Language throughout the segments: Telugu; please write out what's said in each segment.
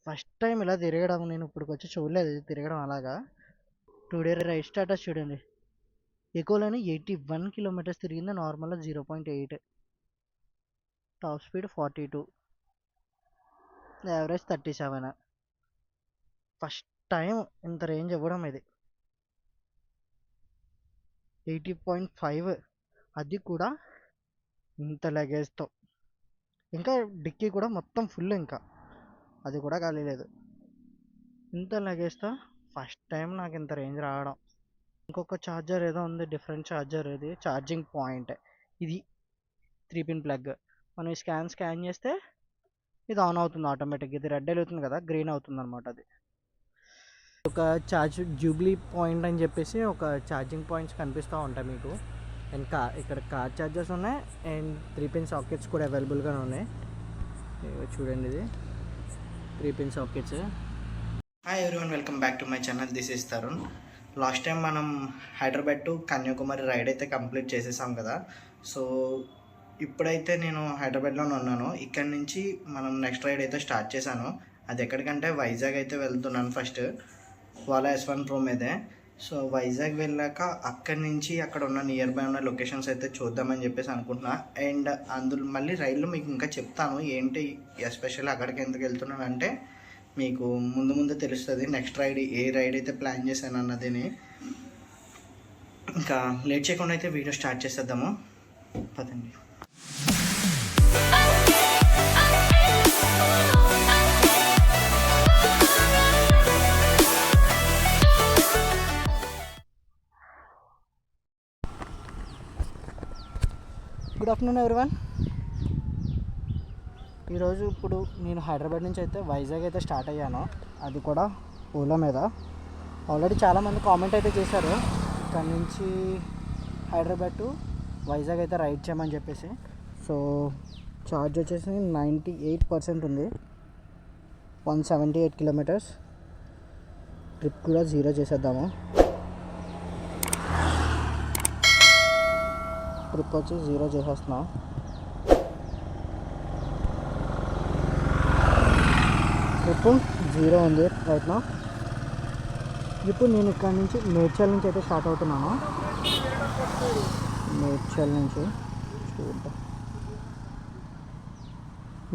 ఫస్ట్ టైం ఇలా తిరగడం నేను ఇప్పటికొచ్చి చూడలేదు తిరగడం అలాగా. 2 డే రైడ్ స్టాటస్ చూడండి. ఎకోలోనే 81 కిలోమీటర్స్ తిరిగింది, నార్మల్గా 0.8, top speed 42, average 37. First time ఇంత రేంజ్ ఇవ్వడం ఇది. 80.5, అది కూడా ఇంత లగేజ్తో. ఇంకా డిక్కీ కూడా మొత్తం ఫుల్, ఇంకా అది కూడా ఖాళీ లేదు. ఇంత లగేజ్తో ఫస్ట్ టైం నాకు ఇంత రేంజ్ రావడం. ఇంకొక ఛార్జర్ ఏదో ఉంది, డిఫరెంట్ ఛార్జర్. ఇది ఛార్జింగ్ పాయింట్, ఇది 3 పిన్ ప్లగ్. మనం ఈ స్కాన్ చేస్తే ఇది ఆన్ అవుతుంది ఆటోమేటిక్. ఇది రెడ్ వెలుగుతుంది కదా, గ్రీన్ అవుతుంది అనమాట. అది ఒక జూబ్లీ పాయింట్ అని చెప్పేసి ఒక ఛార్జింగ్ పాయింట్స్ కనిపిస్తూ ఉంటాయి మీకు. అండ్ ఇక్కడ కార్ ఛార్జర్స్ ఉన్నాయి, అండ్ 3 పిన్ సాకెట్స్ కూడా అవైలబుల్గా ఉన్నాయి. చూడండి, ఇది 3 pin sockets. Hi everyone, welcome back to my channel. This is Tarun. Last time మనం హైదరాబాద్ టు కన్యాకుమారి రైడ్ అయితే కంప్లీట్ చేసేసాం కదా. సో ఇప్పుడైతే నేను హైదరాబాద్లోనే ఉన్నాను. ఇక్కడ నుంచి మనం నెక్స్ట్ రైడ్ అయితే స్టార్ట్ చేశాను. అది ఎక్కడికంటే వైజాగ్ అయితే వెళ్తున్నాను. ఫస్ట్ వాలా S1 Pro మీదే. సో వైజాగ్ వెళ్ళాక అక్కడి నుంచి అక్కడ ఉన్న నియర్ బై ఉన్న లొకేషన్స్ అయితే చూద్దామని చెప్పేసి అనుకుంటున్నా. అండ్ అందులో మళ్ళీ రైల్లో మీకు ఇంకా చెప్తాను ఏంటి ఎస్పెషల్లీ అక్కడికి ఎందుకు వెళ్తున్నాను అంటే మీకు ముందు తెలుస్తుంది నెక్స్ట్ రైడ్ ఏ రైడ్ అయితే ప్లాన్ చేశాను అన్నదని. ఇంకా లేట్ చేయకుండా అయితే వీడియో స్టార్ట్ చేసేద్దాము, పదండి. Good afternoon everyone. ఈరోజు ఇప్పుడు నేను హైదరాబాద్ నుంచి అయితే వైజాగ్ అయితే స్టార్ట్ అయ్యాను, అది కూడా ఓలా మీద. ఆల్రెడీ చాలామంది కామెంట్ అయితే చేశారు ఇక్కడ నుంచి హైదరాబాద్ టు వైజాగ్ అయితే రైడ్ చేయమని చెప్పేసి. సో ఛార్జ్ వచ్చేసి 98% ఉంది, 178 కిలోమీటర్స్. ట్రిప్ కూడా 0 చేసేద్దాము. ట్రిప్ వచ్చి 0 చేసేస్తున్నాం. ట్రిప్ 0 ఉంది రైట్ నా. ఇప్పుడు నేను ఇక్కడ నుంచి మేడ్చల్ నుంచి అయితే స్టార్ట్ అవుతున్నాను. మేడ్చల్ నుంచి చూద్దాం.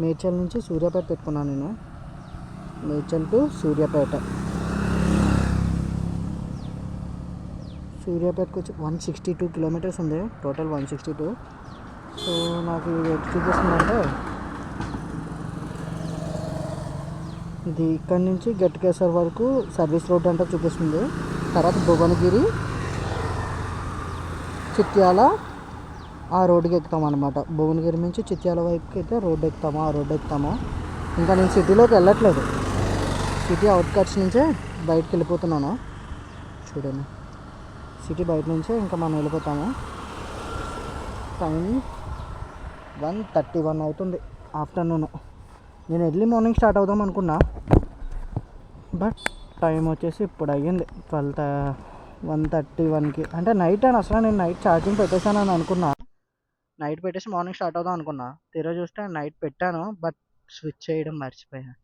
మేడ్చల్ నుంచి సూర్యాపేట పెట్టుకున్నాను నేను. మేడ్చల్ టు సూర్యాపేటకు వచ్చి 162 కిలోమీటర్స్ ఉంది, టోటల్ 162. సో నాకు ఇది ఎటు చూపిస్తుందంటే ఇది ఇక్కడ నుంచి గట్కేసర్ వరకు సర్వీస్ రోడ్ అంటే చూపిస్తుంది. తర్వాత భువనగిరి, చిత్యాల ఆ రోడ్డుకి ఎక్కుతాం అనమాట. భువనగిరి నుంచి చిత్యాల వైపుకి అయితే రోడ్డు ఎక్కుతాము. ఇంకా నేను సిటీలోకి వెళ్ళట్లేదు, సిటీ అవుట్కట్స్ నుంచే బయటకు వెళ్ళిపోతున్నాను. చూడండి, సిటీ బయట నుంచే ఇంకా మనం వెళ్ళిపోతాము. టైం 1:31 అవుతుంది ఆఫ్టర్నూన్. నేను ఎర్లీ మార్నింగ్ స్టార్ట్ అవుదాం అనుకున్నా, బట్ టైం వచ్చేసి ఇప్పుడు అయ్యింది 1:31కి. అంటే నైట్ అని అసలు నేను నైట్ ఛార్జింగ్ పెట్టేశాను అని అనుకున్నా. నైట్ పెట్టేసి మార్నింగ్ స్టార్ట్ అవుదాం అనుకున్నా. తీరా చూస్తే నైట్ పెట్టాను, బట్ స్విచ్ చేయడం మర్చిపోయాను.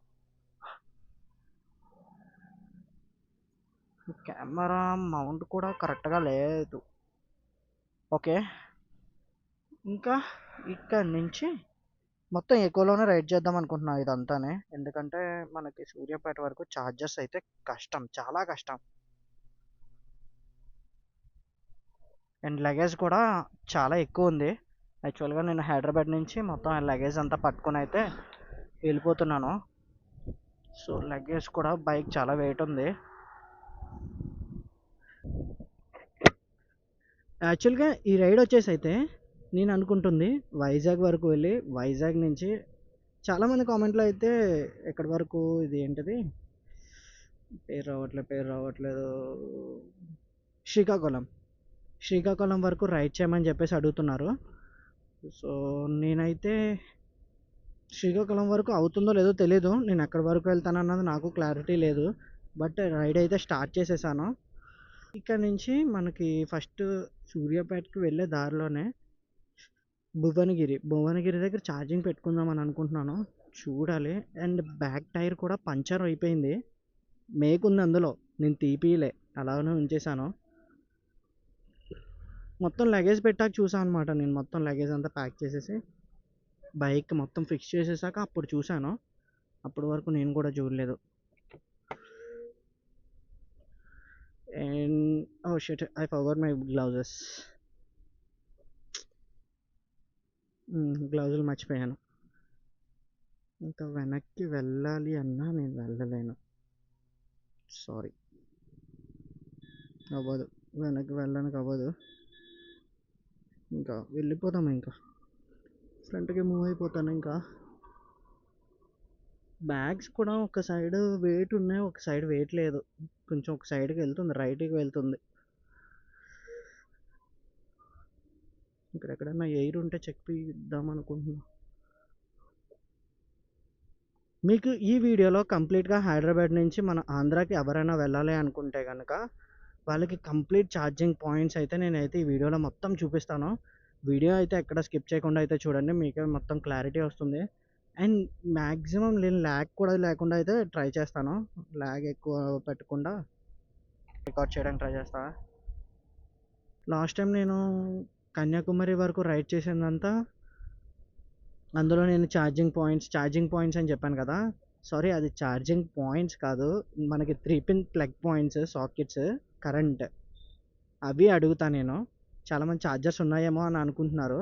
కెమెరా మౌంట్ కూడా కరెక్ట్గా లేదు. ఓకే, ఇంకా ఇక్కడ నుంచి మొత్తం ఎకోలోనే రైడ్ చేద్దాం అనుకుంటున్నాను ఇదంతానే. ఎందుకంటే మనకి సూర్యాపేట వరకు ఛార్జెస్ అయితే కష్టం, చాలా కష్టం. అండ్ లగేజ్ కూడా చాలా ఎక్కువ ఉంది. యాక్చువల్గా నేను హైదరాబాద్ నుంచి మొత్తం లగేజ్ అంతా పట్టుకొని అయితే వెళ్ళిపోతున్నాను. సో లగేజ్ కూడా బైక్ చాలా వెయిట్ ఉంది. యాక్చువల్గా ఈ రైడ్ వచ్చేసి అయితే నేను అనుకుంటుంది వైజాగ్ వరకు వెళ్ళి వైజాగ్ నుంచి చాలామంది కామెంట్లో అయితే ఎక్కడి వరకు ఇది ఏంటిది పేరు రావట్లేదు శ్రీకాకుళం వరకు రైడ్ చేయమని చెప్పేసి అడుగుతున్నారు. సో నేనైతే శ్రీకాకుళం వరకు అవుతుందో లేదో తెలీదు, నేను ఎక్కడి వరకు వెళ్తానన్నది నాకు క్లారిటీ లేదు. బట్ రైడ్ అయితే స్టార్ట్ చేసేసాను. ఇక్కడ నుంచి మనకి ఫస్ట్ సూర్యాపేటకి వెళ్ళే దారిలోనే భువనగిరి దగ్గర ఛార్జింగ్ పెట్టుకుందాం అని అనుకుంటున్నాను. చూడాలి. అండ్ బ్యాక్ టైర్ కూడా పంచర్ అయిపోయింది. మేక్ ఉంది అందులో, నేను తీపియలే, అలానే ఉంచేసాను. మొత్తం లగేజ్ పెట్టాక చూసాను అనమాట. నేను మొత్తం లగేజ్ అంతా ప్యాక్ చేసేసి బైక్ మొత్తం ఫిక్స్ చేసేసాక అప్పుడు చూసాను. అప్పటి వరకు నేను కూడా చూడలేదు. And oh shit, I forgot my gloves. గ్లౌజులు మర్చిపోయాను. ఇంకా వెనక్కి వెళ్ళాలి అన్నా నేను వెళ్ళలేను, సారీ, అవ్వదు, వెనక్కి వెళ్ళడానికి అవ్వదు. ఇంకా వెళ్ళిపోతాము, ఇంకా ఫ్రంట్కి మూవ్ అయిపోతాను. ఇంకా బ్యాగ్స్ కూడా ఒక సైడ్ వెయిట్ ఉన్నాయి, ఒక సైడ్ వెయిట్ లేదు. కొంచెం ఒక సైడ్కి వెళ్తుంది, రైట్కి వెళ్తుంది. ఇక్కడ ఎక్కడన్నా ఎయిర్ ఉంటే చెక్ ఇద్దాం అనుకుంటున్నా. మీకు ఈ వీడియోలో కంప్లీట్గా హైదరాబాద్ నుంచి మన ఆంధ్రాకి ఎవరైనా వెళ్ళాలి అనుకుంటే కనుక వాళ్ళకి కంప్లీట్ ఛార్జింగ్ పాయింట్స్ అయితే నేనైతే ఈ వీడియోలో మొత్తం చూపిస్తాను. వీడియో అయితే ఎక్కడ స్కిప్ చేయకుండా అయితే చూడండి, మీకే మొత్తం క్లారిటీ వస్తుంది. అండ్ మ్యాక్సిమం నేను ల్యాగ్ కూడా లేకుండా అయితే ట్రై చేస్తాను, ల్యాగ్ ఎక్కువ పెట్టకుండా రికార్డ్ చేయడానికి ట్రై చేస్తాను. లాస్ట్ టైం నేను కన్యాకుమారి వరకు రైడ్ చేసిందంతా, అందులో నేను ఛార్జింగ్ పాయింట్స్ అని చెప్పాను కదా, సారీ, అది ఛార్జింగ్ పాయింట్స్ కాదు, మనకి 3 pin plug points, sockets, current, అవి అడుగుతా నేను. చాలామంది ఛార్జర్స్ ఉన్నాయేమో అని అనుకుంటున్నారు.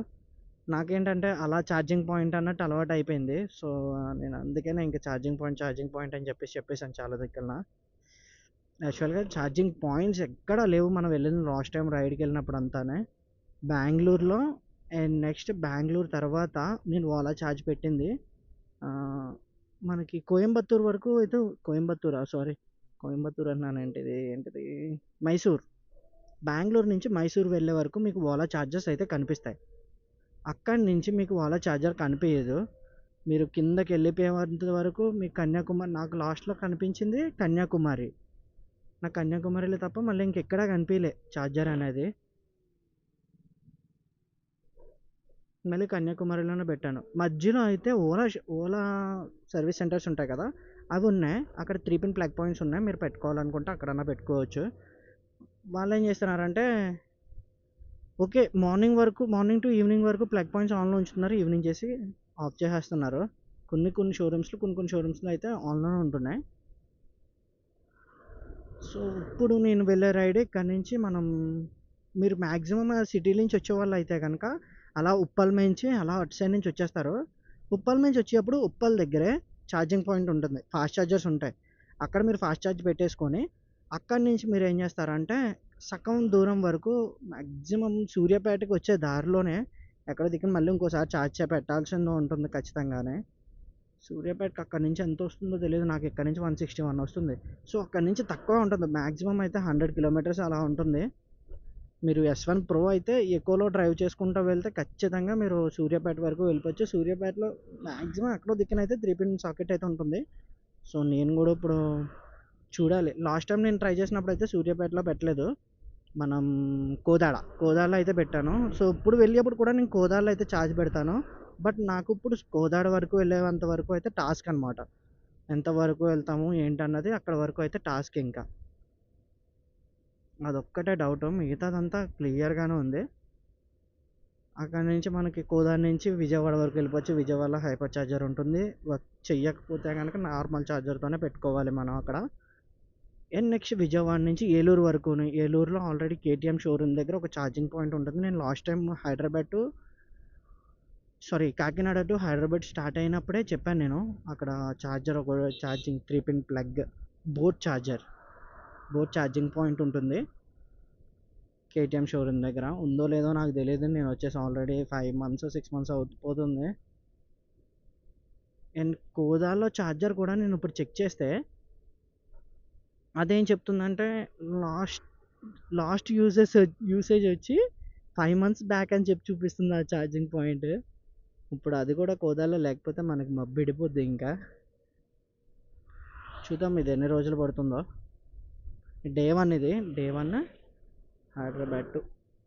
నాకేంటంటే అలా ఛార్జింగ్ పాయింట్ అన్నట్టు అలవాటు అయిపోయింది. సో నేను అందుకనే ఇంకా ఛార్జింగ్ పాయింట్ అని చెప్పేసాను చాలా దగ్గర. యాక్చువల్గా ఛార్జింగ్ పాయింట్స్ ఎక్కడా లేవు మనం వెళ్ళిన లాస్ట్ టైం రైడ్కి వెళ్ళినప్పుడు అంతానే. బెంగళూరులో, అండ్ నెక్స్ట్ బెంగళూరు తర్వాత నేను ఓలా ఛార్జ్ పెట్టింది మనకి కోయంబత్తూరు వరకు అయితే, కోయంబత్తూరు అన్నాను, ఏంటిది మైసూర్. బెంగళూరు నుంచి మైసూర్ వెళ్ళే వరకు మీకు ఓలా ఛార్జెస్ అయితే కనిపిస్తాయి. అక్కడి నుంచి మీకు ఓలా ఛార్జర్ కనిపించదు. మీరు కిందకి వెళ్ళిపోయేంత వరకు మీకు కన్యాకుమారి, నాకు లాస్ట్లో కనిపించింది కన్యాకుమారి. నాకు కన్యాకుమారిలో తప్ప మళ్ళీ ఇంకెక్కడా కనిపించలే ఛార్జర్ అనేది. మళ్ళీ కన్యాకుమారిలోనే పెట్టాను. మధ్యలో అయితే ఓలా సర్వీస్ సెంటర్స్ ఉంటాయి కదా, అవి ఉన్నాయి. అక్కడ 3 పిన్ ప్లగ్ పాయింట్స్ ఉన్నాయి, మీరు పెట్టుకోవాలనుకుంటే అక్కడన్నా పెట్టుకోవచ్చు. వాళ్ళు ఏం చేస్తున్నారంటే, ఓకే, మార్నింగ్ టు ఈవినింగ్ వరకు ప్లగ్ పాయింట్స్ ఆన్లో ఉంచుతున్నారు, ఈవినింగ్ చేసి ఆఫ్ చేసేస్తున్నారు. కొన్ని షోరూమ్స్లో అయితే ఆన్లోనే ఉంటున్నాయి. సో ఇప్పుడు నేను వెళ్ళే రైడ్ ఇక్కడ నుంచి మీరు మ్యాక్సిమం సిటీ నుంచి వచ్చే వాళ్ళు అయితే కనుక అలా ఉప్పల్ నుంచి అలా అటు సైడ్ నుంచి వచ్చేస్తారు. ఉప్పల్ నుంచి వచ్చేటప్పుడు ఉప్పల్ దగ్గరే ఛార్జింగ్ పాయింట్ ఉంటుంది, ఫాస్ట్ ఛార్జర్స్ ఉంటాయి. అక్కడ మీరు ఫాస్ట్ ఛార్జ్ పెట్టేసుకొని అక్కడి నుంచి మీరు ఏం చేస్తారంటే సగం దూరం వరకు మ్యాక్సిమం సూర్యాపేటకి వచ్చే దారిలోనే ఎక్కడ దిక్కున మళ్ళీ ఇంకోసారి ఛార్జ్ పెట్టాల్సిందో ఉంటుంది ఖచ్చితంగానే. సూర్యాపేటకి అక్కడి నుంచి ఎంత వస్తుందో తెలియదు నాకు, ఇక్కడ నుంచి 161 వస్తుంది. సో అక్కడి నుంచి తక్కువ ఉంటుంది, మ్యాక్సిమం అయితే 100 కిలోమీటర్స్ అలా ఉంటుంది. మీరు S1 Pro అయితే ఎక్కువలో డ్రైవ్ చేసుకుంటూ వెళ్తే ఖచ్చితంగా మీరు సూర్యాపేట వరకు వెళ్ళిపోవచ్చు. సూర్యాపేటలో మ్యాక్సిమం ఎక్కడో దిక్కునైతే 3 పిన్ సాకెట్ అయితే ఉంటుంది. సో నేను కూడా ఇప్పుడు చూడాలి. లాస్ట్ టైం నేను ట్రై చేసినప్పుడు అయితే సూర్యాపేటలో పెట్టలేదు, మనం కోదాడలో అయితే పెట్టాను. సో ఇప్పుడు వెళ్ళేప్పుడు కూడా నేను కోదాడలో అయితే ఛార్జ్ పెడతాను. బట్ నాకు ఇప్పుడు కోదాడ వరకు వెళ్ళేంత వరకు అయితే టాస్క్ అనమాట. ఎంతవరకు వెళ్తాము ఏంటన్నది అక్కడ వరకు అయితే టాస్క్. ఇంకా అదొక్కటే డౌట్, మిగతాదంతా క్లియర్గానే ఉంది. అక్కడ నుంచి మనకి కోదాడ నుంచి విజయవాడ వరకు వెళ్ళిపోవచ్చు. విజయవాడలో హైపర్ ఛార్జర్ ఉంటుంది, వర్క్ చెయ్యకపోతే కనుక నార్మల్ ఛార్జర్తోనే పెట్టుకోవాలి మనం అక్కడ. అండ్ నెక్స్ట్ విజయవాడ నుంచి ఏలూరు వరకు, ఏలూరులో ఆల్రెడీ కేటీఎం షోరూమ్ దగ్గర ఒక ఛార్జింగ్ పాయింట్ ఉంటుంది. నేను last time Kakinada to Hyderabad start అయినప్పుడే చెప్పాను నేను, అక్కడ ఒక charging 3 pin plug boat charging point ఉంటుంది కేటీఎం షోరూమ్ దగ్గర. ఉందో లేదో నాకు తెలియదు, నేను వచ్చేసి ఆల్రెడీ 5 మంత్స్ 6 మంత్స్ అవుతుంది. అండ్ కోదాలో ఛార్జర్ కూడా నేను ఇప్పుడు చెక్ చేస్తే అదేం చెప్తుందంటే లాస్ట్ యూసేజ్ వచ్చి 5 మంత్స్ బ్యాక్ అని చెప్పి చూపిస్తుంది ఆ ఛార్జింగ్ పాయింట్. ఇప్పుడు అది కూడా కోదాలో లేకపోతే మనకి మబ్బిడిపోద్ది. ఇంకా చూద్దాం ఇది ఎన్ని రోజులు పడుతుందో. డే 1 హైదరాబాద్ టు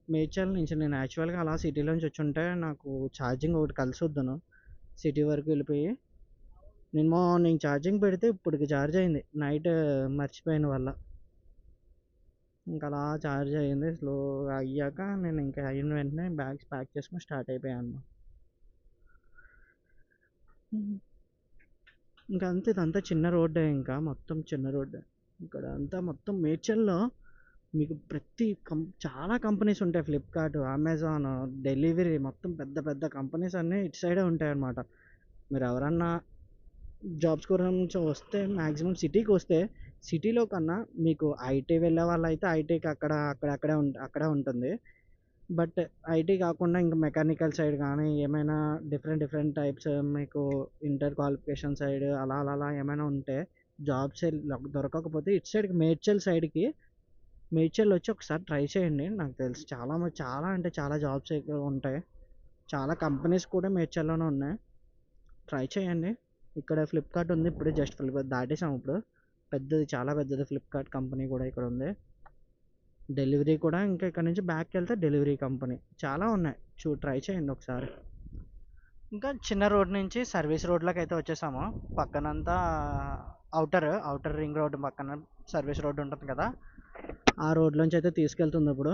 మేడ్చల్ నుంచి. నేను యాక్చువల్గా అలా సిటీలోంచి వచ్చి ఉంటే నాకు ఛార్జింగ్ ఒకటి కలిసి వద్దును, సిటీ వరకు వెళ్ళిపోయి నేను మార్నింగ్ ఛార్జింగ్ పెడితే ఇప్పటికి ఛార్జ్ అయింది, నైట్ మర్చిపోయిన వల్ల. ఇంకా అలా ఛార్జ్ అయ్యింది. స్లోగా అయ్యాక నేను ఇంకా అయిన వెంటనే బ్యాగ్స్ ప్యాక్ చేసుకొని స్టార్ట్ అయిపోయాను. ఇంకా అంతే, ఇదంతా చిన్న రోడ్డే, ఇంకా మొత్తం చిన్న రోడ్డే. ఇక్కడ అంతా మొత్తం మేడ్చల్లో మీకు చాలా కంపెనీస్ ఉంటాయి. ఫ్లిప్కార్ట్, అమెజాన్, డెలివరీ, మొత్తం పెద్ద పెద్ద కంపెనీస్ అన్నీ ఇటు సైడే ఉంటాయి అన్నమాట. మీరు ఎవరన్నా జాబ్స్ గురించి వస్తే మ్యాక్సిమం సిటీకి వస్తే, సిటీలో కన్నా మీకు ఐటీ వెళ్ళే వాళ్ళు అయితే ఐటీకి అక్కడే ఉంటుంది. బట్ ఐటీ కాకుండా ఇంకా మెకానికల్ సైడ్ కానీ ఏమైనా డిఫరెంట్ డిఫరెంట్ టైప్స్ మీకు ఇంటర్ క్వాలిఫికేషన్ సైడ్ అలా అలా అలా ఏమైనా ఉంటే జాబ్స్ దొరకకపోతే ఇటు సైడ్కి మేడ్చల్ వచ్చి ఒకసారి ట్రై చేయండి. నాకు తెలిసి చాలా అంటే చాలా జాబ్స్ ఉంటాయి. చాలా కంపెనీస్ కూడా మేడ్చల్లోనే ఉన్నాయి. ట్రై చేయండి. ఇక్కడ ఫ్లిప్కార్ట్ ఉంది, ఇప్పుడు జస్ట్ ఫ్లిప్కార్ట్ దాటేసాము. ఇప్పుడు చాలా పెద్దది ఫ్లిప్కార్ట్ కంపెనీ కూడా ఇక్కడ ఉంది. డెలివరీ కూడా ఇంకా ఇక్కడ నుంచి బ్యాక్కి వెళ్తే డెలివరీ కంపెనీ చాలా ఉన్నాయి. ట్రై చేయండి ఒకసారి. ఇంకా చిన్న రోడ్ నుంచి సర్వీస్ రోడ్లోకి అయితే వచ్చేసాము. పక్కనంతా అవుటర్ రింగ్ రోడ్ పక్కన సర్వీస్ రోడ్ ఉంటుంది కదా, ఆ రోడ్లోంచి అయితే తీసుకెళ్తుంది ఇప్పుడు.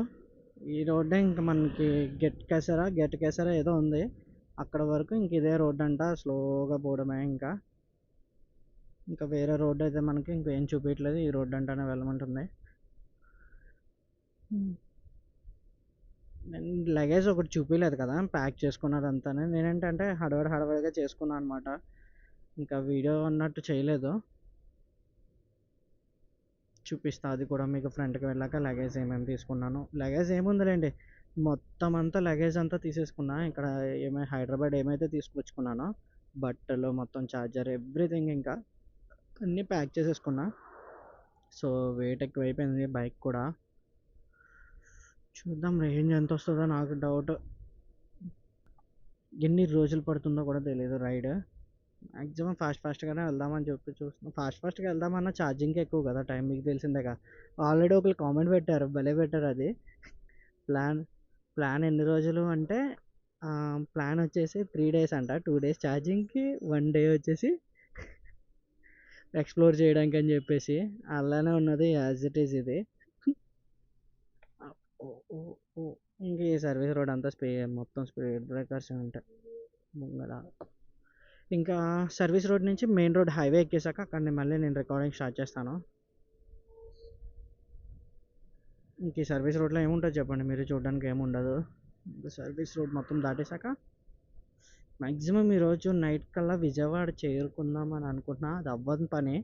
ఈ రోడ్డే ఇంకా మనకి గెట్ కేసరా ఏదో ఉంది, అక్కడ వరకు ఇంక ఇదే రోడ్ అంట. స్లోగా పోవడమే. ఇంకా వేరే రోడ్ అయితే మనకి ఇంకేం చూపించట్లేదు, ఈ రోడ్ అంటానే వెళ్ళమంటుంది. నేను లగేజ్ ఒకటి చూపించలేదు కదా ప్యాక్ చేసుకున్నదంతా. నేనేంటంటే హడవడిగా చేసుకున్నాను అనమాట. ఇంకా వీడియో అన్నట్టు చేయలేదు. చూపిస్తా అది కూడా మీకు ఫ్రంట్కి వెళ్ళాక లగేజ్ ఏమేమి తీసుకున్నాను. లగేజ్ ఏముందిలేండి, మొత్తం అంతా లగేజ్ అంతా తీసేసుకున్నా. ఇక్కడ హైదరాబాద్ ఏమైతే తీసుకొచ్చుకున్నానో బట్టలు, మొత్తం ఛార్జర్, ఎవ్రీథింగ్ ఇంకా అన్నీ ప్యాక్ చేసేసుకున్నా. సో వెయిట్ ఎక్కువైపోయింది బైక్ కూడా. చూద్దాం రేంజ్ ఎంత వస్తుందో, నాకు డౌట్. ఎన్ని రోజులు పడుతుందో కూడా తెలియదు రైడ్. మ్యాక్సిమం ఫాస్ట్గానే వెళ్దామని చూస్తున్నాం. ఫాస్ట్గా వెళ్దామన్నా ఛార్జింగ్కి ఎక్కువ కదా టైం, మీకు తెలిసిందేగా. ఆల్రెడీ ఒకరు కామెంట్ పెట్టారు, భలే పెట్టారు అది. ప్లాన్ ఎన్ని రోజులు అంటే ప్లాన్ వచ్చేసి 3 days అంట. 2 days ఛార్జింగ్కి, 1 day వచ్చేసి ఎక్స్ప్లోర్ చేయడానికి అని చెప్పేసి. అలానే ఉన్నది యాజ్ ఇట్ ఈజ్ ఇది. ఇంక ఈ సర్వీస్ రోడ్ అంతా మొత్తం స్పీడ్ బ్రేకర్స్ ఉంటాయి ముంగల. ఇంకా సర్వీస్ రోడ్ నుంచి మెయిన్ రోడ్ హైవే ఎక్కేసాక అక్కడ మళ్ళీ నేను రికార్డింగ్ స్టార్ట్ చేస్తాను. ఇంక ఈ సర్వీస్ రోడ్లో ఏముంటుంది చెప్పండి, మీరు చూడడానికి ఏముండదు. సర్వీస్ రోడ్ మొత్తం దాటేశాక మ్యాక్సిమం ఈరోజు నైట్ కల్లా విజయవాడ చేరుకుందామని అనుకుంటున్నా. అది అవ్వని పని.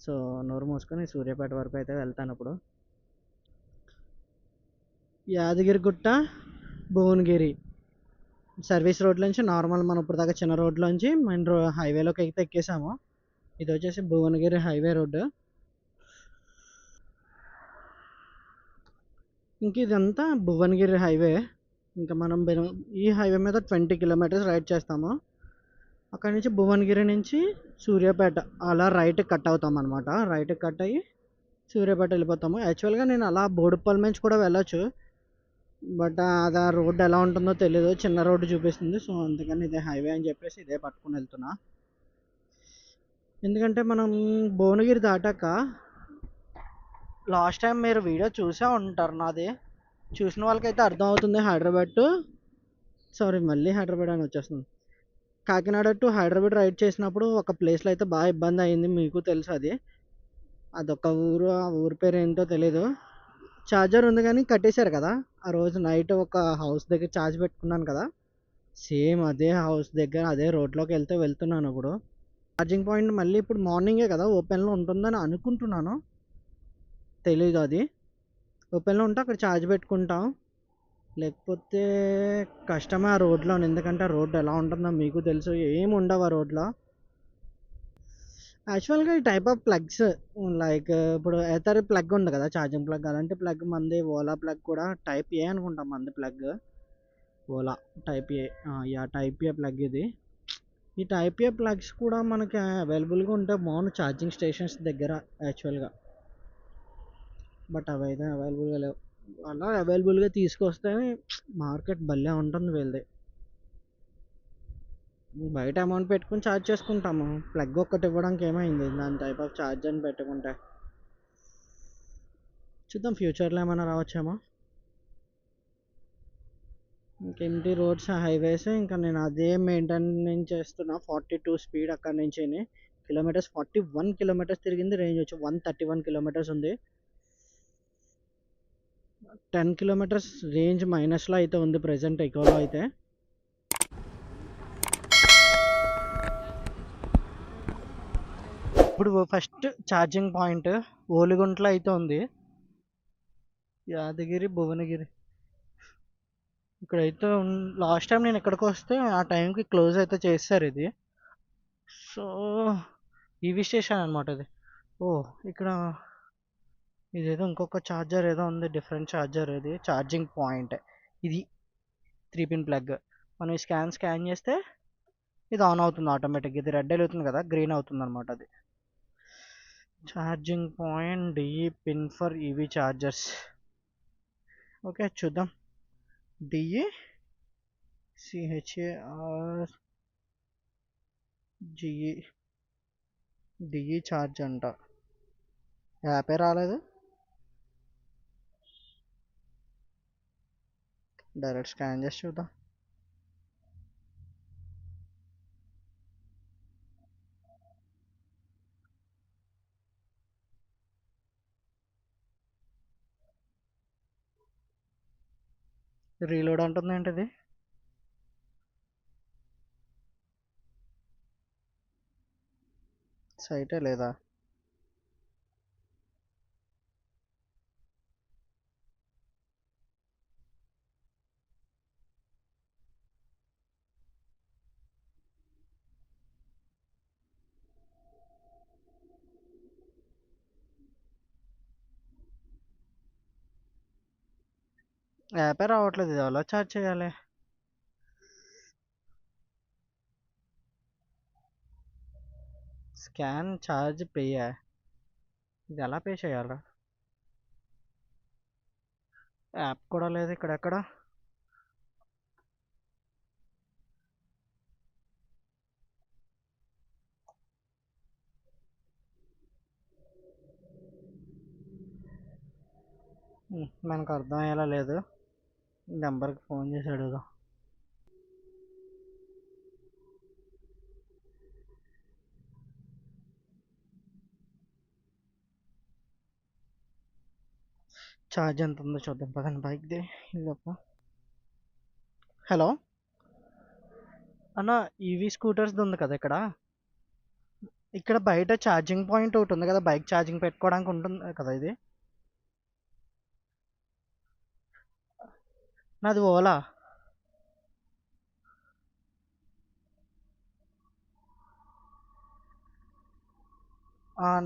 సో నోరు మూసుకొని సూర్యాపేట వరకు అయితే వెళ్తాను. ఇప్పుడు యాదగిరిగుట్ట, భువనగిరి సర్వీస్ రోడ్ నుంచి నార్మల్ మనం ఇప్పుడు దాకా చిన్న రోడ్లోంచి మెయిన్ హైవేలోకి అయితే ఎక్కేసాము. ఇది వచ్చేసి భువనగిరి హైవే రోడ్డు. ఇంక ఇదంతా భువనగిరి హైవే. ఇంకా మనం ఈ హైవే మీద 20 kilometers రైడ్ చేస్తాము. అక్కడి నుంచి భువనగిరి నుంచి సూర్యాపేట అలా రైట్ కట్ అవుతాం అనమాట. రైట్ కట్ అయ్యి సూర్యాపేట వెళ్ళిపోతాము. యాక్చువల్గా నేను అలా బోడుప్పల్ నుంచి కూడా వెళ్ళొచ్చు, బట్ అది ఆ రోడ్డు ఎలా ఉంటుందో తెలీదు, చిన్న రోడ్డు చూపిస్తుంది. సో అందుకని ఇదే హైవే అని చెప్పేసి ఇదే పట్టుకుని వెళ్తున్నా. ఎందుకంటే మనం భువనగిరి దాటాక లాస్ట్ టైం మీరు వీడియో చూసే ఉంటారు నాది, చూసిన వాళ్ళకైతే అర్థమవుతుంది. మళ్ళీ హైదరాబాద్ అని వచ్చేస్తుంది. కాకినాడ టు హైదరాబాద్ రైడ్ చేసినప్పుడు ఒక ప్లేస్లో అయితే బాగా ఇబ్బంది అయింది, మీకు తెలుసు అది. అదొక ఊరు, ఆ ఊరి పేరు ఏంటో తెలీదు. ఛార్జర్ ఉంది కానీ కట్టేశారు కదా. ఆ రోజు నైట్ ఒక హౌస్ దగ్గర ఛార్జ్ పెట్టుకున్నాను కదా, సేమ్ అదే హౌస్ దగ్గర అదే రోడ్లోకి వెళ్తున్నాను. ఇప్పుడు ఛార్జింగ్ పాయింట్ మళ్ళీ ఇప్పుడు మార్నింగే కదా ఓపెన్లో ఉంటుందని అనుకుంటున్నాను, తెలీదు. అది ఓపెన్లో ఉంటే అక్కడ ఛార్జ్ పెట్టుకుంటాం, లేకపోతే కష్టమే ఆ రోడ్లో. ఎందుకంటే ఆ రోడ్డు ఎలా ఉంటుందో మీకు తెలుసు, ఏమి ఉండవు ఆ రోడ్లో. యాక్చువల్గా ఈ టైప్ ఆఫ్ ప్లగ్స్ లైక్ ఇప్పుడు ఏథర్ ప్లగ్ ఉంది కదా, ఛార్జింగ్ ప్లగ్, అలాంటి ప్లగ్ మంది ఓలా ప్లగ్ కూడా టైప్ ఏ అనుకుంటాం మంది ప్లగ్. ఓలా టైప్ ఏ ప్లగ్ ఇది. ఈ టైప్ ఏ ప్లగ్స్ కూడా మనకి అవైలబుల్గా ఉంటే బాగుంది ఛార్జింగ్ స్టేషన్స్ దగ్గర యాక్చువల్గా. బట్ అవి అయితే అవైలబుల్గా లేవు. అలా అవైలబుల్గా తీసుకొస్తే మార్కెట్ భలే ఉంటుంది వీళ్ళది. బయట అమౌంట్ పెట్టుకుని ఛార్జ్ చేసుకుంటాము. ప్లగ్ ఒక్కటి ఇవ్వడానికి ఏమైంది దాని టైప్ ఆఫ్ ఛార్జ్ అని పెట్టుకుంటే. చూద్దాం ఫ్యూచర్లో ఏమైనా రావచ్చేమో. ఇంకేంటి రోడ్స్ హైవేస్ ఇంకా నేను అదే మెయింటైన్ చేస్తున్నా. 42 స్పీడ్ అక్కడ నుంచి కిలోమీటర్స్ 41 కిలోమీటర్స్ తిరిగింది. రేంజ్ వచ్చి 131 కిలోమీటర్స్ ఉంది. 10 కిలోమీటర్స్ రేంజ్ మైనస్లో అయితే ఉంది ప్రజెంట్ ఎకోలో అయితే. ఇప్పుడు ఫస్ట్ ఛార్జింగ్ పాయింట్ ఓలిగుంట్లో అయితే ఉంది. యాదగిరి భువనగిరి ఇక్కడైతే లాస్ట్ టైం నేను ఇక్కడికి వస్తే ఆ టైంకి క్లోజ్ అయితే చేస్తారు ఇది. సో ఈవీ స్టేషన్ అనమాట ఇది. ఓ ఇక్కడ ఇదేదో ఇంకొక ఛార్జర్ ఏదో ఉంది, డిఫరెంట్ ఛార్జర్. ఇది ఛార్జింగ్ పాయింట్. ఇది 3 పిన్ ప్లగ్. మనం ఈ స్కాన్ చేస్తే ఇది ఆన్ అవుతుంది ఆటోమేటిక్గా. ఇది రెడ్ వెళ్తుంది కదా, గ్రీన్ అవుతుంది అనమాట. అది charging point DE pin for EV chargers. Okay చూద్దాం. డిఈ సిహెచ్ఏఆర్ జిఈ డిఈ ఛార్జ్ అంట. యాపే రాలేదు. డైరెక్ట్ స్కాన్ చేసి చూద్దాం. రీలోడ్ అంటుంది ఏంటిది? సైటే లేదా? యాపే రావట్లేదు. ఇది ఎలా ఛార్జ్ చేయాలి? స్కాన్ ఛార్జ్ పేయా? ఇది ఎలా పే చేయాలా? యాప్ కూడా లేదు ఇక్కడ ఎక్కడ. మనకు అర్థం అయ్యేలా లేదు. నెంబర్కి ఫోన్ చేసి అడుగుదాం. ఛార్జ్ ఎంత ఉందో చూద్దాం పదండి బైక్ది. హలో అన్న, ఈవీ స్కూటర్స్ది ఉంది కదా ఇక్కడ. ఇక్కడ బయట ఛార్జింగ్ పాయింట్ ఒకటి ఉంది కదా, బైక్ ఛార్జింగ్ పెట్టుకోవడానికి ఉంటుంది కదా ఇది. నాది ఓలా.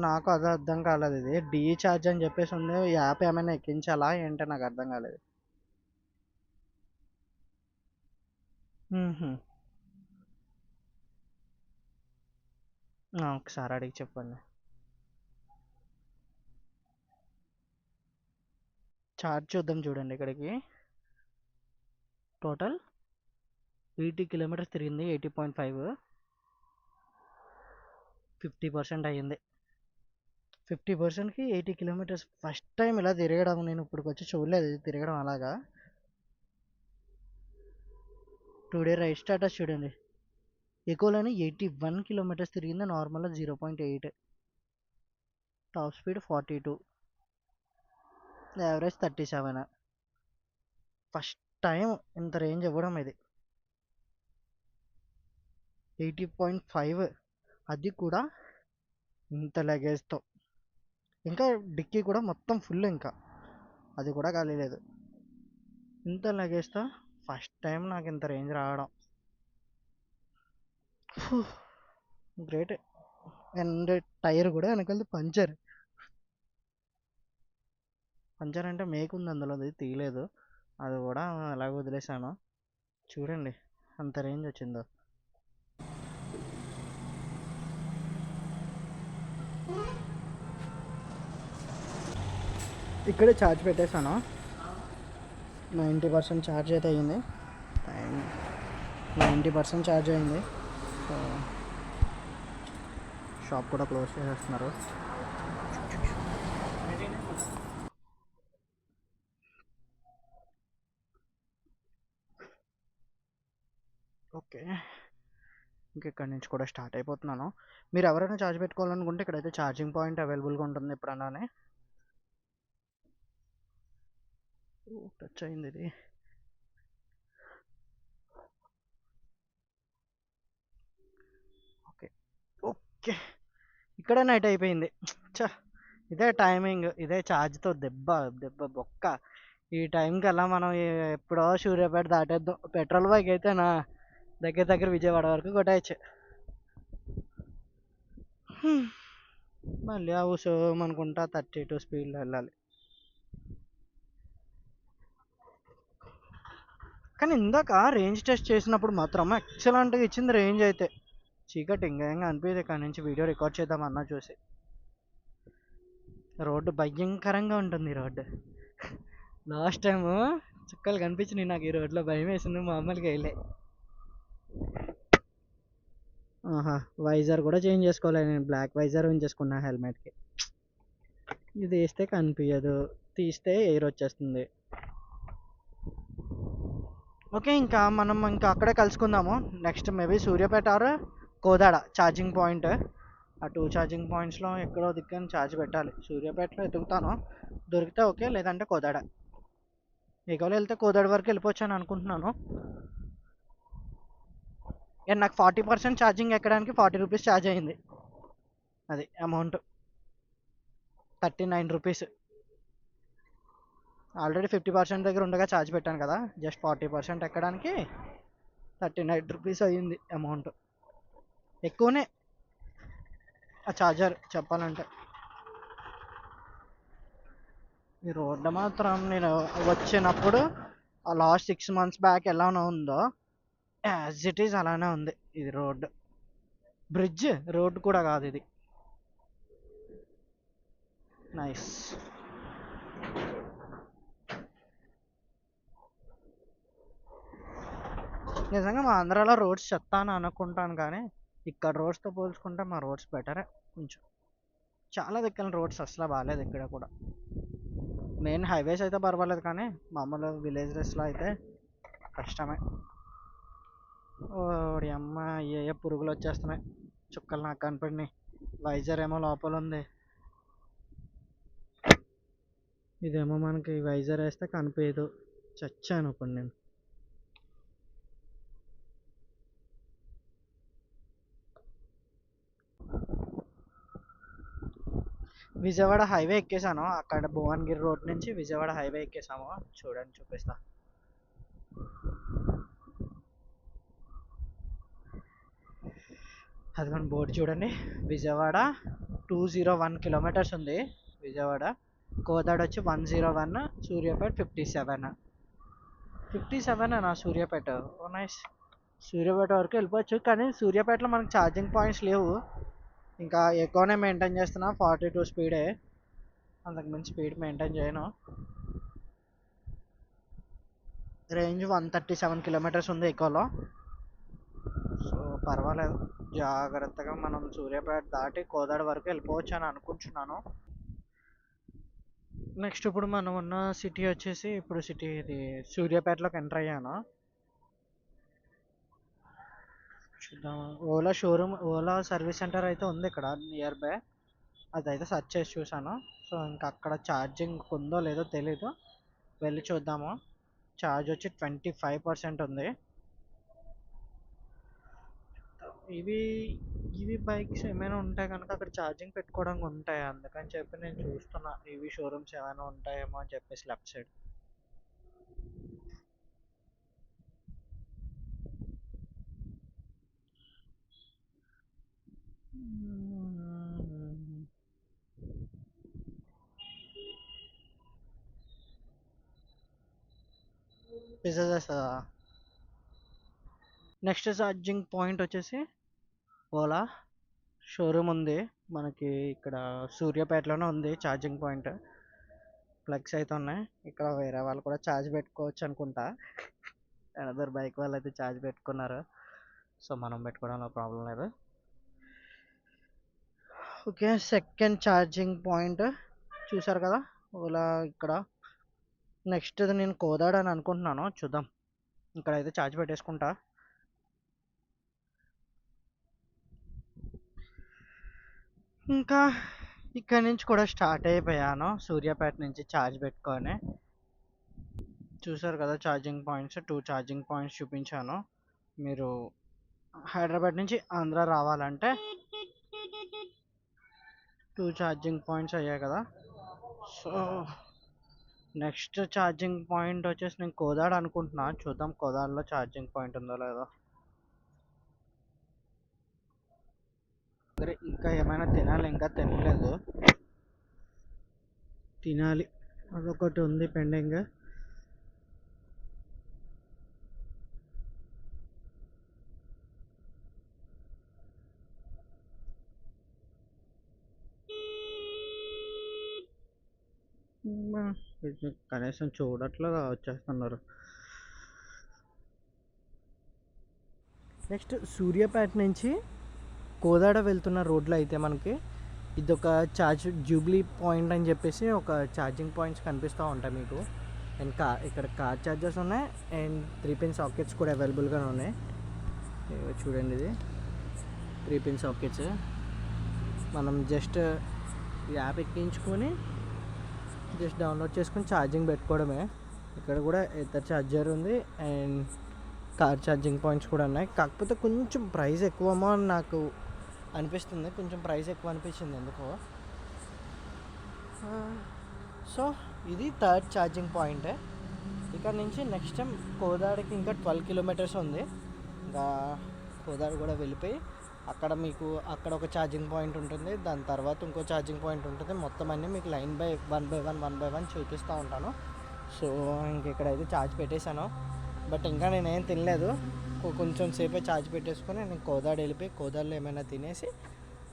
నాకు అదే అర్థం కాలేదు. ఇది డిఈ ఛార్జ్ అని చెప్పేసి ఉంది. యాప్ ఏమైనా ఎక్కించాలా ఏంటో నాకు అర్థం కాలేదు. ఒకసారి అడిగి చెప్పండి. ఛార్జ్ చూద్దాం చూడండి. ఇక్కడికి టోటల్ 80 కిలోమీటర్స్ తిరిగింది. 80.5. 50% అయ్యింది. 50%కి 80 కిలోమీటర్స్. ఫస్ట్ టైం ఇలా తిరగడం నేను ఇప్పుడు వచ్చి చూడలేదు తిరగడం అలాగా. 2 డే రైడ్ స్టాటస్ చూడండి. ఎకోలోనే 81 కిలోమీటర్స్ తిరిగింది. నార్మల్గా 0.8. Top speed 42. Average 37. First time ఇంత రేంజ్ ఇవ్వడం ఇది. 80.5, అది కూడా ఇంత లగేజ్తో. ఇంకా డిక్కీ కూడా మొత్తం ఫుల్, ఇంకా అది కూడా ఖాళీ లేదు. ఇంత లగేజ్తో ఫస్ట్ టైం నాకు ఇంత రేంజ్ రావడం గ్రేట్. అండ్ టైర్ కూడా వెనకాల పంచర్ అంటే మేక్ ఉంది అందులో, అది తీయలేదు. అది కూడా అలాగ వదిలేసాను. చూడండి అంత రేంజ్ వచ్చిందో. ఇక్కడే ఛార్జ్ పెట్టేశాను. 90% ఛార్జ్ అయితే అయ్యింది. 90% ఛార్జ్ అయింది. సో షాప్ కూడా క్లోజ్ చేసేస్తున్నారు. ఓకే, ఇంకెక్కడి నుంచి కూడా స్టార్ట్ అయిపోతున్నాను. మీరు ఎవరైనా ఛార్జ్ పెట్టుకోవాలనుకుంటే ఇక్కడైతే ఛార్జింగ్ పాయింట్ అవైలబుల్గా ఉంటుంది ఎప్పుడన్నానే. టచ్ అయింది ఇది. ఓకే ఓకే, ఇక్కడ నైట్ అయిపోయింది. చా, ఇదే టైమింగ్, ఇదే ఛార్జ్తో దెబ్బ దెబ్బ బొక్క. ఈ టైంకి అలా మనం ఎప్పుడో సూర్యాపేట దాటేద్దాం. పెట్రోల్ బైక్ అయితే నా దగ్గర దగ్గర విజయవాడ వరకు కొట్టేయచ్చు. మళ్ళీ ఆ అనుకుంటా 32 స్పీడ్లో వెళ్ళాలి. కానీ ఇందాక రేంజ్ టెస్ట్ చేసినప్పుడు మాత్రం ఎక్సలెంట్గా ఇచ్చింది రేంజ్ అయితే. చీకటి ఇంకా అనిపించదు ఇక్కడ నుంచి వీడియో రికార్డ్ చేద్దామన్నా చూసి. రోడ్డు భయంకరంగా ఉంటుంది రోడ్డు. లాస్ట్ టైము చుక్కలు కనిపించినాయి నాకు ఈ రోడ్లో, భయం వేసింది మామూలుగా వెళ్ళే. ఆహా, వైజర్ కూడా చేంజ్ చేసుకోవాలి నేను. బ్లాక్ వైజర్ ఉంచేసుకున్నా హెల్మెట్కి. ఇది వేస్తే కనిపించదు, తీస్తే ఎయిర్ వచ్చేస్తుంది. ఓకే, ఇంకా మనం ఇంకా అక్కడే కలుసుకుందాము. Next maybe Suryapet or Kodad charging point. ఆ 2 ఛార్జింగ్ పాయింట్స్లో ఎక్కడో దిక్కని ఛార్జ్ పెట్టాలి. సూర్యాపేటలో ఎతుకుతాను, దొరికితే ఓకే, లేదంటే కోదాడ. ఎగవలు వెళ్తే కోదాడ వరకు వెళ్ళిపోవచ్చు అని అనుకుంటున్నాను. నాకు 40% ఛార్జింగ్ ఎక్కడానికి 40 రూపీస్ ఛార్జ్ అయింది. అది అమౌంట్ 39 రూపీస్. ఆల్రెడీ 50% దగ్గర ఉండగా ఛార్జ్ పెట్టాను కదా, జస్ట్ 40% ఎక్కడానికి 39 రూపీస్ అయ్యింది అమౌంట్. ఎక్కువనే ఆ ఛార్జర్ చెప్పాలంటే. ఈ రోడ్డు మాత్రం నేను వచ్చినప్పుడు ఆ లాస్ట్ 6 months బ్యాక్ ఎలా ఉందో యాజ్ ఇట్ ఈజ్ అలానే ఉంది. ఇది రోడ్డు, బ్రిడ్జ్ రోడ్డు కూడా కాదు ఇది. నైస్. నిజంగా మా ఆంధ్రాలో రోడ్స్ చెత్త అని అనుకుంటాను, కానీ ఇక్కడ రోడ్స్తో పోల్చుకుంటే మా రోడ్స్ బెటరే కొంచెం. చాలా దగ్గర రోడ్స్ అసలు బాగాలేదు ఇక్కడ కూడా. మెయిన్ హైవేస్ అయితే పర్వాలేదు, కానీ మామూలు విలేజెస్లో అయితే కష్టమే. ఓడి అమ్మ, ఏ పురుగులు వచ్చేస్తున్నాయి. చుక్కలు నాకు కనపడినాయి. వైజర్ ఏమో లోపల ఉంది, ఇదేమో మనకి వైజర్ వేస్తే కనిపించదు. చచ్చాను ఇప్పుడు నేను. విజయవాడ హైవే ఎక్కేసాను. అక్కడ భువనగిరి రోడ్ నుంచి విజయవాడ హైవే ఎక్కేసాము. చూడండి, చూపిస్తా. అదిగోండి బోర్డు చూడండి, విజయవాడ 201 కిలోమీటర్స్ ఉంది. విజయవాడ కోదాడ వచ్చి 101, సూర్యాపేట 57 నా సూర్యాపేట. ఓ నైస్. సూర్యాపేట వరకు వెళ్ళిపోవచ్చు, కానీ సూర్యాపేటలో మనకు ఛార్జింగ్ పాయింట్స్ లేవు. ఇంకా ఎక్కువనే మెయింటైన్ చేస్తున్నా, 42 స్పీడే, అంతకుమించి స్పీడ్ మెయింటైన్ చేయను. రేంజ్ 137 కిలోమీటర్స్ ఉంది ఎక్కువలో. సో పర్వాలేదు, జాగ్రత్తగా మనం సూర్యాపేట దాటి కోదాడ వరకు వెళ్ళిపోవచ్చు అని అనుకుంటున్నాను. నెక్స్ట్ ఇప్పుడు మనం ఉన్న సిటీ వచ్చేసి, ఇప్పుడు సిటీ ఇది సూర్యాపేటలోకి ఎంటర్ అయ్యాను. చూద్దాం. Ola showroom, Ola service centre అయితే ఉంది ఇక్కడ నియర్ బై. అదైతే సెర్చ్ చేసి చూసాను. సో ఇంకా అక్కడ ఛార్జింగ్ ఉందో లేదో తెలీదు, వెళ్ళి చూద్దాము. ఛార్జ్ వచ్చి 25% ఉంది. ఇవి ఇవి బైక్స్ ఏమైనా ఉంటాయి కనుక అక్కడ ఛార్జింగ్ పెట్టుకోవడానికి ఉంటాయి, అందుకని చెప్పి నేను చూస్తున్నా ఇవి షోరూమ్స్ ఏమైనా ఉంటాయేమో అని చెప్పేసి లెఫ్ట్ సైడ్. పిజ్జా చేస్తుందా? నెక్స్ట్ ఛార్జింగ్ పాయింట్ వచ్చేసి ఓలా షోరూమ్ ఉంది మనకి ఇక్కడ సూర్యాపేటలోనే ఉంది ఛార్జింగ్ పాయింట్. ప్లగ్స్ అయితే ఉన్నాయి ఇక్కడ. వేరే వాళ్ళు కూడా ఛార్జ్ పెట్టుకోవచ్చు అనుకుంటా. అనదర్ బైక్ వాళ్ళు అయితే ఛార్జ్ పెట్టుకున్నారు. సో మనం పెట్టుకోవడంలో ప్రాబ్లం లేదు. ఓకే, సెకండ్ ఛార్జింగ్ పాయింట్ చూసారు కదా ఓలా ఇక్కడ. నెక్స్ట్ నేను కోదాడ అని అనుకుంటున్నాను, చూద్దాం. ఇక్కడైతే ఛార్జ్ పెట్టేసుకుంటా. ఇంకా ఇక్కడ నుంచి కూడా స్టార్ట్ అయిపోయాను, సూర్యాపేట నుంచి ఛార్జ్ పెట్టుకొని. చూసారు కదా ఛార్జింగ్ పాయింట్స్, 2 ఛార్జింగ్ పాయింట్స్ చూపించాను. మీరు హైదరాబాద్ నుంచి ఆంధ్ర రావాలంటే 2 ఛార్జింగ్ పాయింట్స్ అయ్యాయి కదా. సో నెక్స్ట్ ఛార్జింగ్ పాయింట్ వచ్చేసి నేను కోదాడ అనుకుంటున్నా, చూద్దాం కోదాడలో ఛార్జింగ్ పాయింట్ ఉందో లేదో. సరే, ఇంకా ఏమైనా తినాలి, ఇంకా తినలేదు, తినాలి. అదొకటి ఉంది పెండింగ్. కనీసం చూడట్లేదు, వచ్చేస్తున్నారు. నెక్స్ట్ సూర్యాపేట నుంచి కోదాడ వెళ్తున్న రోడ్లో అయితే మనకి ఇదొక ఛార్జ్ జూబ్లీ పాయింట్ అని చెప్పేసి ఒక ఛార్జింగ్ పాయింట్స్ కనిపిస్తూ ఉంటాయి మీకు. అండ్ ఇక్కడ కార్ ఛార్జర్స్ ఉన్నాయి అండ్ 3 పిన్ సాకెట్స్ కూడా అవైలబుల్గా ఉన్నాయి. చూడండి, ఇది 3 పిన్ సాకెట్స్. మనం జస్ట్ యాప్ ఎక్కించుకొని జస్ట్ డౌన్లోడ్ చేసుకొని ఛార్జింగ్ పెట్టుకోవడమే. ఇక్కడ కూడా ఇతర ఛార్జర్ ఉంది అండ్ కార్ ఛార్జింగ్ పాయింట్స్ కూడా ఉన్నాయి. కాకపోతే కొంచెం ప్రైస్ ఎక్కువమో అని నాకు అనిపిస్తుంది, కొంచెం ప్రైస్ ఎక్కువ అనిపించింది ఎందుకో. సో ఇది థర్డ్ ఛార్జింగ్ పాయింట్. ఇక్కడ నుంచి నెక్స్ట్ టైం కోదాడకి ఇంకా 12 కిలోమీటర్స్ ఉంది. ఇంకా కోదాడ కూడా వెళ్ళిపోయి అక్కడ మీకు అక్కడ ఒక ఛార్జింగ్ పాయింట్ ఉంటుంది, దాని తర్వాత ఇంకో ఛార్జింగ్ పాయింట్ ఉంటుంది. మొత్తం అన్నీ మీకు line by one by one చూపిస్తూ ఉంటాను. సో ఇంక ఇక్కడైతే ఛార్జ్ పెట్టేశాను, బట్ ఇంకా నేనేం తినలేదు. కొంచెం సేపే ఛార్జ్ పెట్టేసుకొని నేను కోదాడ వెళ్ళిపోయి కోదాడలో ఏమైనా తినేసి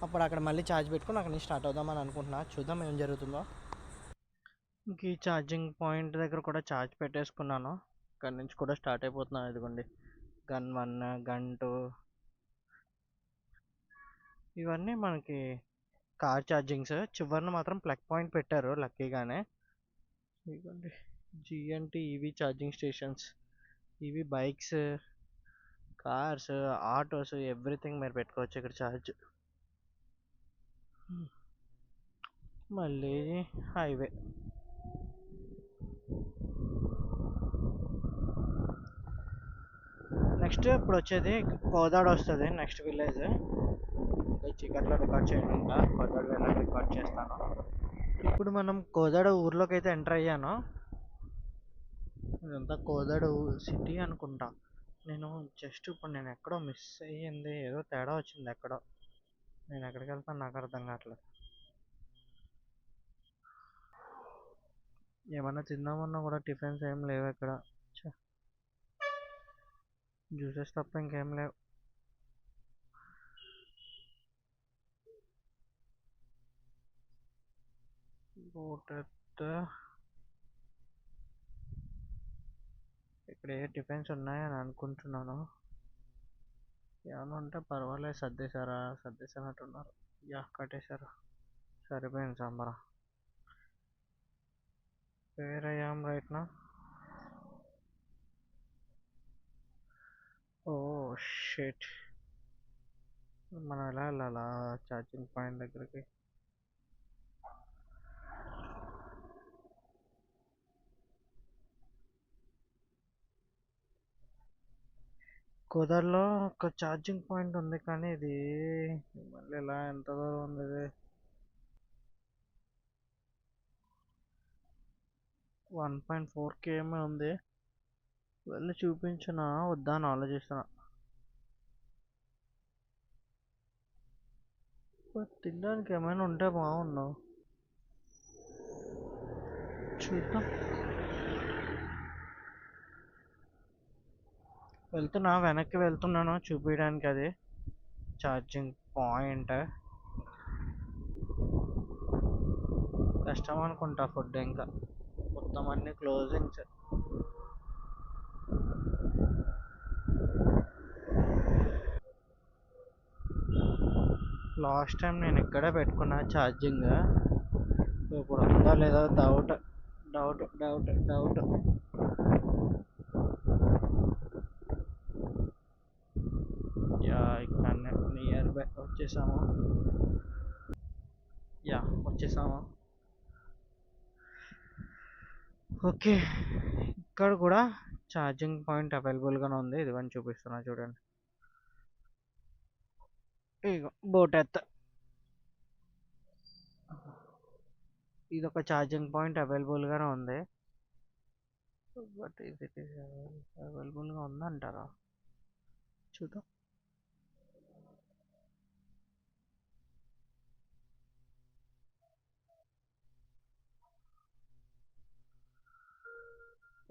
అప్పుడు అక్కడ మళ్ళీ ఛార్జ్ పెట్టుకొని అక్కడి నుంచి స్టార్ట్ అవుదామని అనుకుంటున్నా. చూద్దాం ఏం జరుగుతుందో. ఇంక ఈ ఛార్జింగ్ పాయింట్ దగ్గర కూడా ఛార్జ్ పెట్టేసుకున్నాను, ఇక్కడ నుంచి కూడా స్టార్ట్ అయిపోతున్నాను. ఇదిగోండి గన్ 1, గన్ 2, ఇవన్నీ మనకి కార్ ఛార్జింగ్స్. చివరిన మాత్రం ప్లగ్ పాయింట్ పెట్టారు లక్కీగానే. ఇదిగోండి జిఎన్టీ ఈవీ ఛార్జింగ్ స్టేషన్స్. ఇవి బైక్స్, కార్స్, ఆటోస్, ఎవ్రీథింగ్ మీరు పెట్టుకోవచ్చు ఇక్కడ ఛార్జ్. మళ్ళీ హైవే. నెక్స్ట్ ఇప్పుడు వచ్చేది కోదాడ వస్తుంది, నెక్స్ట్ విలేజ్. చీకట్లో రికార్డ్ చేయకుండా కోదాడ వెళ్ళాక రికార్డ్ చేస్తాను. ఇప్పుడు మనం కోదాడ ఊర్లోకి అయితే ఎంటర్ అయ్యాను. ఇదంతా కోదాడ సిటీ అనుకుంటా. నేను జస్ట్ ఇప్పుడు నేను ఎక్కడో మిస్ అయ్యింది, ఏదో తేడా వచ్చింది ఎక్కడో. నేను ఎక్కడికి వెళ్తాను నాకు అర్థం కావట్లేదు. ఏమన్నా తిందామన్నా కూడా టిఫిన్స్ ఏం లేవు ఇక్కడ, జ్యూసెస్ తప్ప ఇంకేం లేవు. ఇక్కడ ఏ టిఫిన్స్ ఉన్నాయని అనుకుంటున్నాను. ఏమైనా ఉంటే పర్వాలేదు, సర్దేశారంటున్నారు. యా కట్టేశారు, సరిపోయింది సాంబారా. వేర్ ఐ యామ్ రైట్ నా. ఓ షిట్, మనం ఎలా వెళ్ళాలా ఛార్జింగ్ పాయింట్ దగ్గరికి? కోదాడలో ఒక ఛార్జింగ్ పాయింట్ ఉంది కానీ ఇది మళ్ళీ ఎలా, ఎంత దూరం ఉంది ఇది? 1.4 km ఉంది. వెళ్ళి చూపించినా వద్దా అని ఆలోచిస్తున్నా. తినడానికి ఏమైనా ఉంటే బాగున్నావు, చూద్దాం. వెనక్కి వెళ్తున్నాను చూపించడానికి అది ఛార్జింగ్ పాయింట్. కష్టం అనుకుంటా ఫుడ్, ఇంకా మొత్తం అన్ని లాస్ట్ టైం నేను ఇక్కడే పెట్టుకున్నా ఛార్జింగ్. ఇప్పుడు ఉందో లేదో doubt doubt doubt doubt. Yeah ఇక్కడనే నియర్ బై వచ్చేసాము. యా వచ్చేసాము. ఓకే, ఇక్కడ కూడా ఛార్జింగ్ పాయింట్ అవైలబుల్గానే ఉంది. ఇదిగోని చూపిస్తున్నా చూడండి. ఇగో బోటెత్, ఇది ఒక ఛార్జింగ్ పాయింట్ అవైలబుల్గానే ఉంది. బట్ ఇది అవైలబుల్గా ఉందంటారా, చూద్దాం.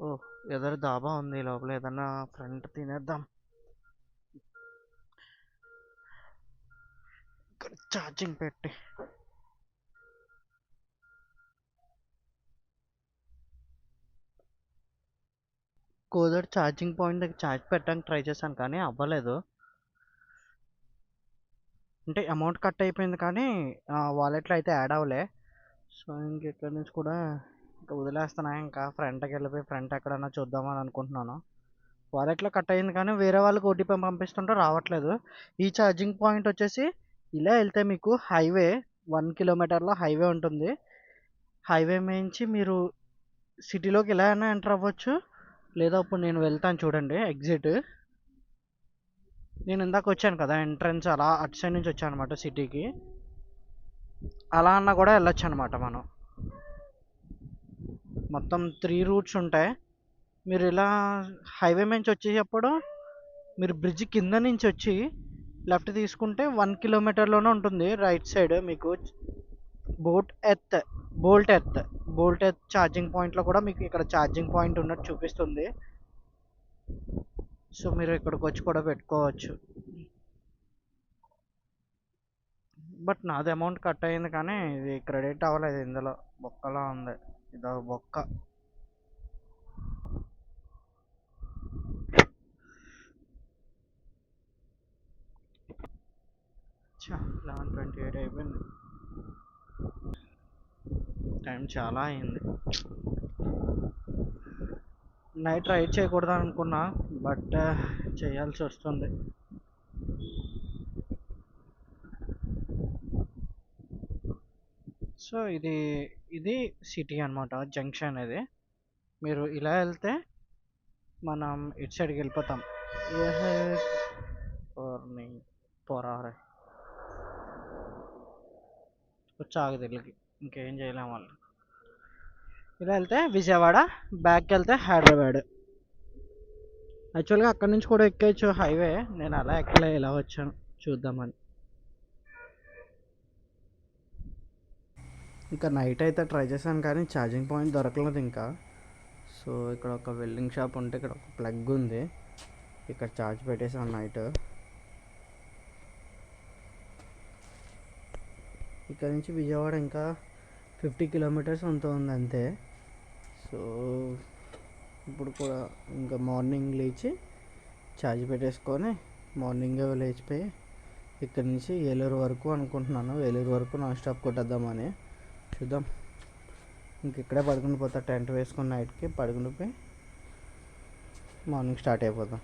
ఓ, ఎదురు దాబా ఉంది, లోపల ఏదన్నా ఫ్రంట్ తినేద్దాం. ఇక్కడ ఛార్జింగ్ పెట్టి కోదర్ ఛార్జింగ్ పాయింట్ దగ్గర ఛార్జ్ పెట్టడానికి ట్రై చేశాను కానీ అవ్వలేదు. అంటే అమౌంట్ కట్ అయిపోయింది కానీ వాలెట్లో అయితే యాడ్ అవ్వలే. సో ఇంకెక్కడి నుంచి కూడా ఇంకా వదిలేస్తున్నా. ఇంకా ఫ్రంట్కి వెళ్ళిపోయి ఫ్రంట్ ఎక్కడన్నా చూద్దామని అనుకుంటున్నాను. వాలెట్లో కట్ అయింది కానీ వేరే వాళ్ళకి ఓటీపీ పంపిస్తుంటే రావట్లేదు. ఈ ఛార్జింగ్ పాయింట్ వచ్చేసి ఇలా వెళ్తే మీకు హైవే 1 కిలోమీటర్లో హైవే ఉంటుంది. హైవే మించి మీరు సిటీలోకి ఎలా అయినా ఎంటర్ అవ్వచ్చు, లేదా ఇప్పుడు నేను వెళ్తాను చూడండి ఎగ్జిట్. నేను ఇందాక వచ్చాను కదా ఎంట్రన్స్, అలా అటు సైడ్ నుంచి వచ్చాను అనమాట సిటీకి. అలా అన్నా కూడా వెళ్ళొచ్చు అనమాట. మనం మొత్తం 3 రూట్స్ ఉంటాయి. మీరు ఇలా హైవే నుంచి వచ్చేటప్పుడు మీరు బ్రిడ్జ్ కింద నుంచి వచ్చి లెఫ్ట్ తీసుకుంటే 1 కిలోమీటర్లోనే ఉంటుంది రైట్ సైడ్ మీకు బోల్ట్ ఎర్త్ ఛార్జింగ్ పాయింట్లో కూడా మీకు ఇక్కడ ఛార్జింగ్ పాయింట్ ఉన్నట్టు చూపిస్తుంది. సో మీరు ఇక్కడికి వచ్చి కూడా పెట్టుకోవచ్చు. బట్ నాది అమౌంట్ కట్ అయింది కానీ ఇది క్రెడిట్ అవ్వలేదు. ఇందులో బొక్కలా ఉంది, ఇదో బొక్క. 11:28 అయిపోయింది. టైం చాలా అయింది. నైట్ రైడ్ చేయకూడదు అనుకున్నా, బట్ చేయాల్సి వస్తుంది. సో ఇది సిటీ అనమాట, జంక్షన్ ఇది. మీరు ఇలా వెళ్తే మనం ఇటు సైడ్కి వెళ్ళిపోతాం. పోరారే వచ్చాగు తెలుగుకి, ఇంకేం చేయలేము వాళ్ళు. ఇలా వెళ్తే విజయవాడ, బ్యాక్కి వెళ్తే హైదరాబాద్. యాక్చువల్గా అక్కడి నుంచి కూడా ఎక్కేయచ్చు హైవే. నేను అలా ఎక్కలే, ఇలా వచ్చాను చూద్దామని. ఇంకా నైట్ అయితే ట్రై చేశాను కానీ ఛార్జింగ్ పాయింట్ దొరకలేదు ఇంకా. సో ఇక్కడ ఒక వెల్డింగ్ షాప్ ఉంటే ఇక్కడ ఒక ప్లగ్ ఉంది, ఇక్కడ ఛార్జ్ పెట్టేసాను నైట్. ఇక్కడ నుంచి విజయవాడ ఇంకా 50 కిలోమీటర్స్ ఉంది అంతే. సో ఇప్పుడు కూడా ఇంకా మార్నింగ్ లేచి ఛార్జ్ పెట్టేసుకొని మార్నింగే లేచిపోయి ఇక్కడ నుంచి ఏలూరు వరకు అనుకుంటున్నాను. ఏలూరు వరకు నాన్ స్టాప్ కొట్టేద్దామని చూద్దాం. ఇంక ఇక్కడే పడుకుని పోతా, టెంట్ వేసుకుని నైట్కి పడుకుని పోయి మార్నింగ్ స్టార్ట్ అయిపోతాం.